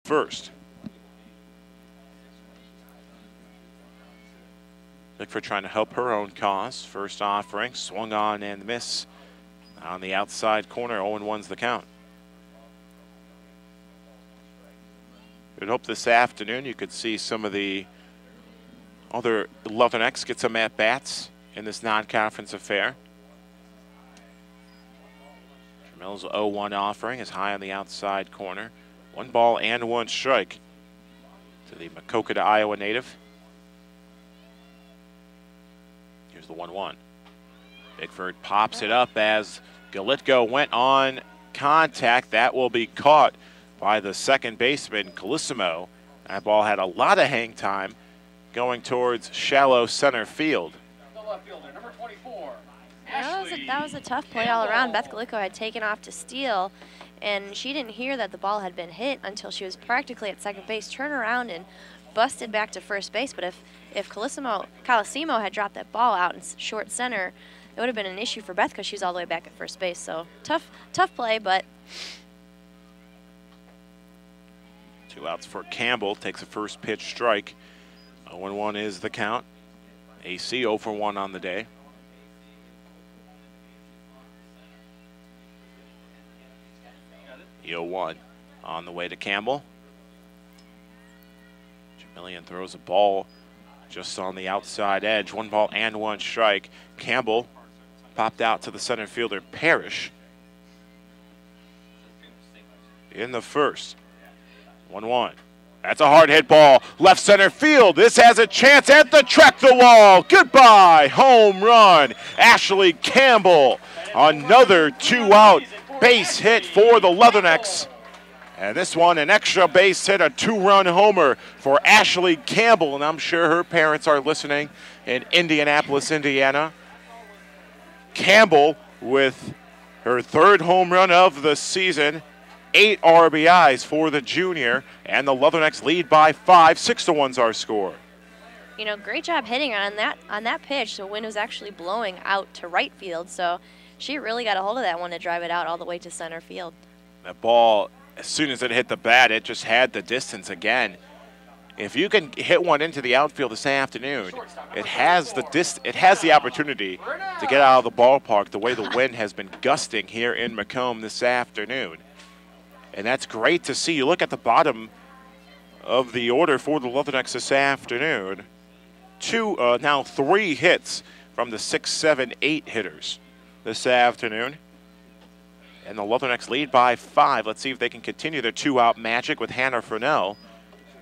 first. Bickford trying to help her own cause. First offering, swung on and miss on the outside corner. 0-1's the count. We'd hope this afternoon you could see some of the other Leathernecks get some at-bats in this non-conference affair. Trammell's 0-1 offering is high on the outside corner. 1 ball and 1 strike to the Maquoketa, Iowa native. Here's the 1-1. Bickford pops it up as Galitko went on contact. That will be caught by the second baseman, Calissimo. That ball had a lot of hang time going towards shallow center field. The left fielder, number 24. That was a tough play all around. Beth Galitko had taken off to steal, and she didn't hear that the ball had been hit until she was practically at second base, turned around and busted back to first base. But if Calissimo had dropped that ball out in short center, it would have been an issue for Beth because she was all the way back at first base. So tough play, but 2 outs for Campbell. Takes a first pitch strike. 0-1 is the count. AC 0 for 1 on the day. The 0-1 on the way to Campbell. Jamilian throws a ball just on the outside edge. 1 ball and 1 strike. Campbell popped out to the center fielder, Parrish, in the first. 1-1. That's a hard hit ball. Left center field. This has a chance at the track the wall. Goodbye. Home run. Ashley Campbell. Another 2-out base hit for the Leathernecks. And this one, an extra base hit, a 2-run homer for Ashley Campbell. And I'm sure her parents are listening in Indianapolis, Indiana. Campbell with her 3rd home run of the season. 8 RBIs for the junior, and the Leathernecks lead by 5. 6-1's our score. You know, great job hitting on that pitch. The wind was actually blowing out to right field, so she really got a hold of that one to drive it out all the way to center field. That ball, as soon as it hit the bat, it just had the distance again. If you can hit one into the outfield this afternoon, it has the opportunity to get out of the ballpark the way the wind has been gusting here in Macomb this afternoon. And that's great to see. You look at the bottom of the order for the Leathernecks this afternoon. Now 3 hits from the 6, 7, 8 hitters this afternoon. And the Leathernecks lead by 5. Let's see if they can continue their 2-out magic with Hannah Fresnel,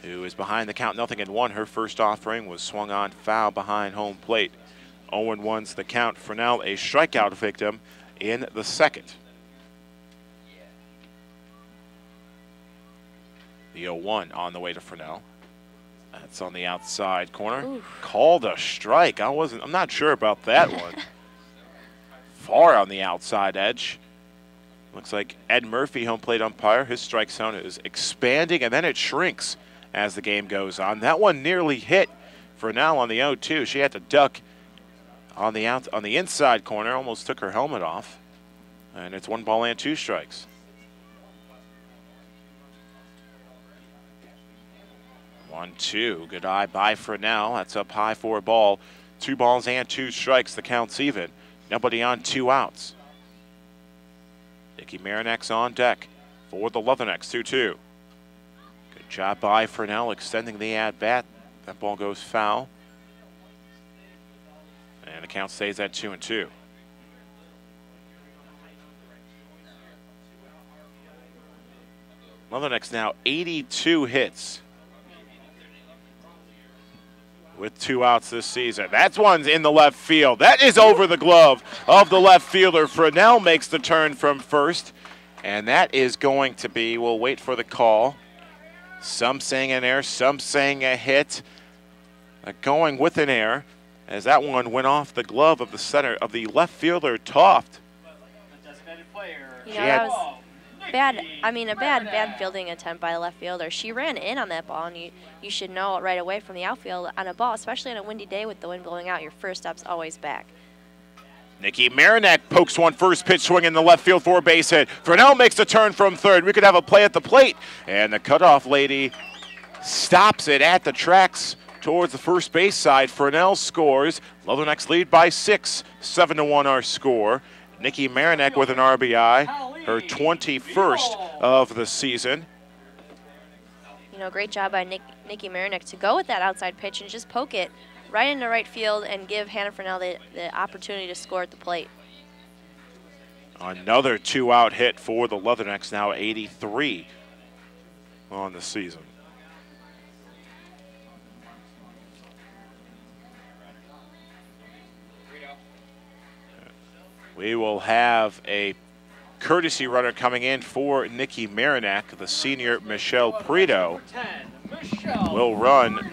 who is behind the count 0-1. Her first offering was swung on foul behind home plate. 0-1's the count. Fresnel, a strikeout victim in the second. The 0-1 on the way to Fresnel. That's on the outside corner. Oof. Called a strike. I'm not sure about that one. Far on the outside edge. Looks like Ed Murphy, home plate umpire. His strike zone is expanding, and then it shrinks as the game goes on. That one nearly hit Fresnel on the 0-2. She had to duck on the inside corner. Almost took her helmet off. And it's 1 ball and 2 strikes. 1-2. Good eye by Fresnel. That's up high for a ball. 2 balls and 2 strikes. The count's even. Nobody on 2 outs. Nikki Marinak's on deck for the Leathernecks. 2-2. Good job by Fresnel extending the at-bat. That ball goes foul. And the count stays at 2-2. Leathernecks now 82 hits with 2 outs this season. That one's in the left field. That is over the glove of the left fielder. Fresnel makes the turn from first, and that is going to be, we'll wait for the call. Some saying an error, some saying a hit. Going with an error, as that one went off the glove of the left fielder, Toft. You know, that was bad. I mean, a bad fielding attempt by the left fielder. She ran in on that ball, and you should know right away from the outfield on a ball, especially on a windy day with the wind blowing out, your first stop's always back. Nikki Marinak pokes one first pitch swing in the left field for a base hit. Fresnel makes the turn from third. We could have a play at the plate. And the cutoff lady stops it at the tracks towards the first base side. Fresnel scores. Leathernecks lead by 6, 7-1 our score. Nikki Marinak with an RBI, her 21st of the season. You know, great job by Nikki Marinak to go with that outside pitch and just poke it right into right field and give Hannah Fresnel the opportunity to score at the plate. Another 2-out hit for the Leathernecks, now 83 on the season. We will have a courtesy runner coming in for Nikki Marinak. The senior Michelle Prito will run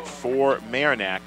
for Marinak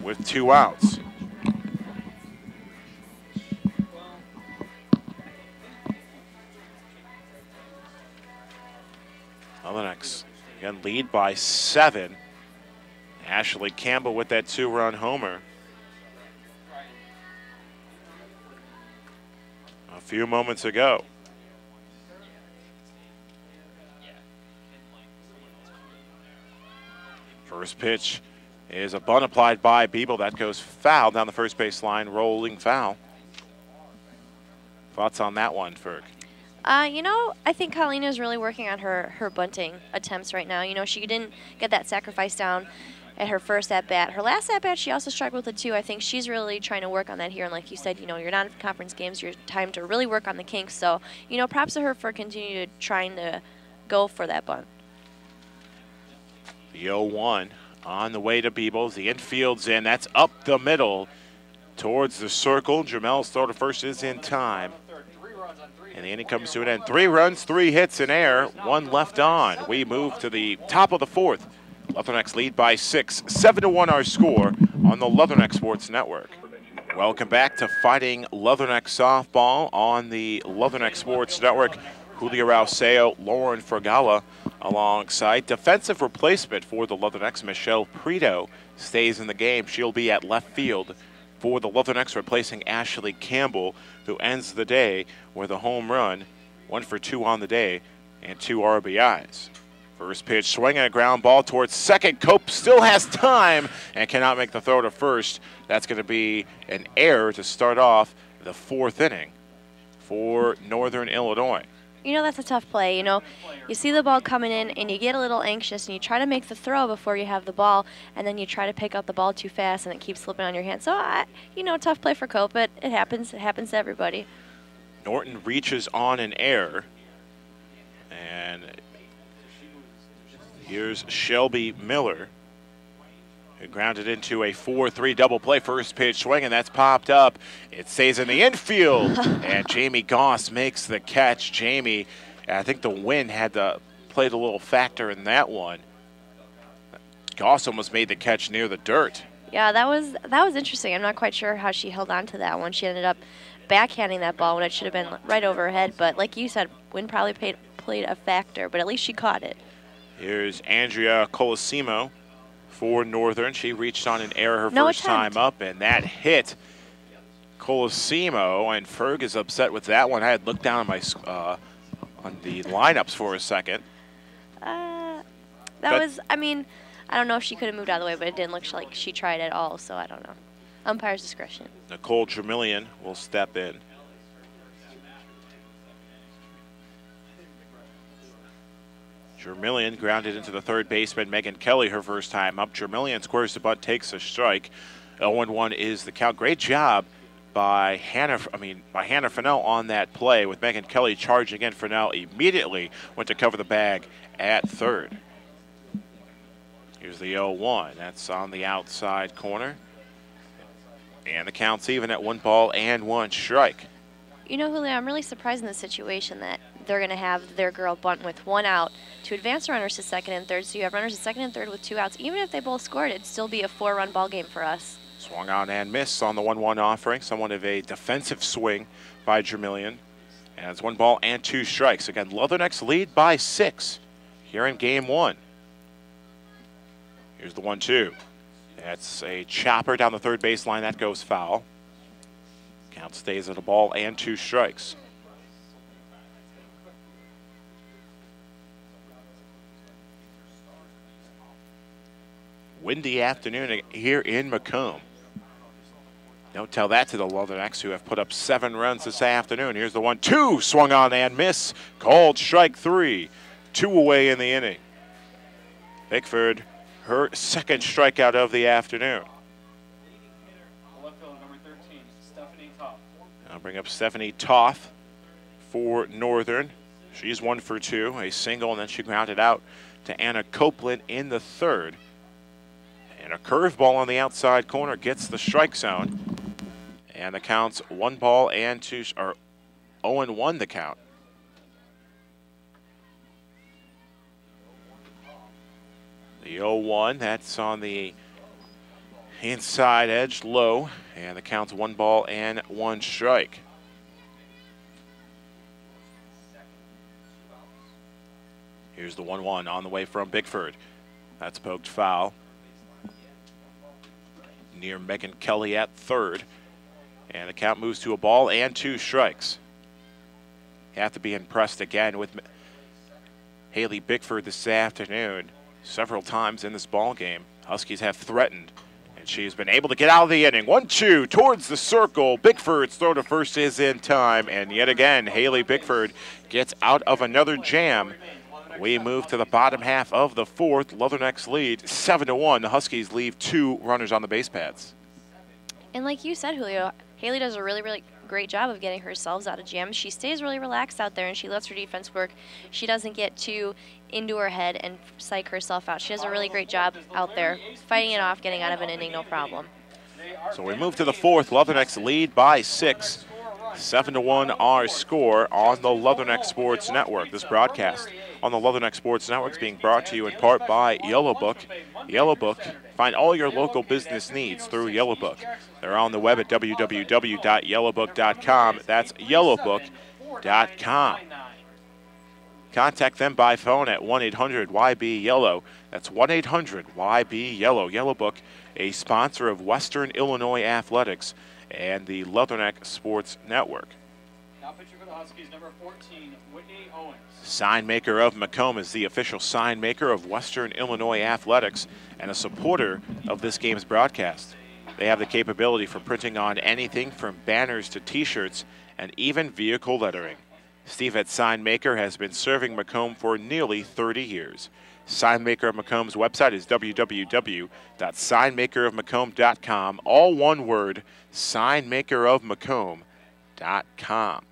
with 2 outs. Leathernecks again lead by 7. Ashley Campbell with that 2-run homer. A few moments ago. First pitch is a bunt applied by Biebel. That goes foul down the first base line, rolling foul. Thoughts on that one, Ferg? You know, I think Colleen is really working on her bunting attempts right now. You know, she didn't get that sacrifice down at her first at-bat. Her last at-bat, she also struggled with it too. I think she's really trying to work on that here. And like you said, you know, you're not in conference games. Your time to really work on the kinks. So, you know, props to her for continuing to trying to go for that bunt. The 0-1 on the way to Biebel. The infield's in. That's up the middle towards the circle. Jamel's throw to first is in time. And the inning comes to an end. 3 runs, 3 hits in air, 1 left on. We move to the top of the 4th. Leathernecks lead by 6, 7-1 our score on the Leatherneck Sports Network. Welcome back to Fighting Leatherneck Softball on the Leatherneck Sports Network. Julio Rausseo, Lauren Fergala alongside. Defensive replacement for the Leathernecks, Michelle Prito, stays in the game. She'll be at left field for the Leathernecks, replacing Ashley Campbell, who ends the day with a home run, 1 for 2 on the day, and 2 RBIs. First pitch, swinging a ground ball towards second. Cope still has time and cannot make the throw to first. That's going to be an error to start off the 4th inning for Northern Illinois. You know, that's a tough play. You know, you see the ball coming in and you get a little anxious and you try to make the throw before you have the ball, and then you try to pick up the ball too fast and it keeps slipping on your hand. So, you know, tough play for Cope, but it happens. It happens to everybody. Norton reaches on an error, and here's Shelby Miller, who grounded into a 4-3 double play. First pitch swing, and that's popped up. It stays in the infield, and Jamie Goss makes the catch. Jamie, I think the wind played a little factor in that one. Goss almost made the catch near the dirt. Yeah, that was interesting. I'm not quite sure how she held on to that one. She ended up backhanding that ball when it should have been right over her head. But like you said, wind probably played a factor, but at least she caught it. Here's Andrea Colosimo for Northern. She reached on an error her first time up, and that hit Colosimo, and Ferg is upset with that one. I had looked down on the lineups for a second. I mean, I don't know if she could have moved out of the way, but it didn't look like she tried at all, so I don't know. Umpire's discretion. Nicole Tremillion will step in. Jermillion grounded into the third baseman, Megan Kelly, her first time up. Jermillion squares the butt, takes a strike. 0-1 is the count. Great job by Hannah Fresnel on that play, with Megan Kelly charging in. Fresnel immediately went to cover the bag at third. Here's the 0-1. That's on the outside corner. And the count's even at 1 ball and 1 strike. You know, Julio, I'm really surprised in this situation that they're going to have their girl bunt with 1 out to advance runners to second and third. So you have runners to second and third with 2 outs. Even if they both scored, it'd still be a 4-run ball game for us. Swung on and missed on the 1-1 offering. Somewhat of a defensive swing by Jermillion. And it's 1 ball and 2 strikes. Again, Leathernecks lead by 6 here in game 1. Here's the 1-2. That's a chopper down the third baseline. That goes foul. Count stays at a ball and 2 strikes. Windy afternoon here in Macomb. Don't tell that to the Leathernecks, who have put up 7 runs this afternoon. Here's the 1-2, swung on and miss. Called strike 3. 2 away in the inning. Bickford, her second strikeout of the afternoon. I'll bring up Stephanie Toth for Northern. She's 1 for 2, a single, and then she grounded out to Anna Copeland in the third. And a curveball on the outside corner gets the strike zone. And the count's 1 ball and 2, or 0-1 the count. The 0-1, that's on the inside edge, low, and the count's 1 ball and 1 strike. Here's the 1-1 on the way from Bickford. That's poked foul. Near Megan Kelly at third. And the count moves to a ball and 2 strikes. You have to be impressed again with Haley Bickford this afternoon. Several times in this ball game, Huskies have threatened, and she's been able to get out of the inning. 1-2 towards the circle. Bickford's throw to first is in time, and yet again, Haley Bickford gets out of another jam. We move to the bottom half of the 4th. Leathernecks lead 7-1. The Huskies leave 2 runners on the base paths. And like you said, Julio, Haley does a really great job of getting herself out of jams. She stays really relaxed out there, and she lets her defense work. She doesn't get too into her head and psych herself out. She does a really great job out there, fighting it off, getting out of an inning, no problem. So we move to the 4th. Leathernecks lead by 6. 7-1 our score on the Leatherneck Sports Network. This broadcast on the Leatherneck Sports Network is being brought to you in part by Yellow Book. Yellow Book, find all your local business needs through Yellow Book. They're on the web at www.yellowbook.com. That's yellowbook.com. Contact them by phone at 1-800-YB-YELLOW. That's 1-800-YB-YELLOW. Yellow Book, a sponsor of Western Illinois Athletics and the Leatherneck Sports Network. Now pitcher for the Huskies, number 14, Whitney Owens. Sign Maker of Macomb is the official sign maker of Western Illinois Athletics and a supporter of this game's broadcast. They have the capability for printing on anything from banners to t-shirts and even vehicle lettering. Steve at Sign Maker has been serving Macomb for nearly 30 years. Sign Maker of Macomb's website is www.signmakerofmacomb.com. All one word, signmakerofmacomb.com.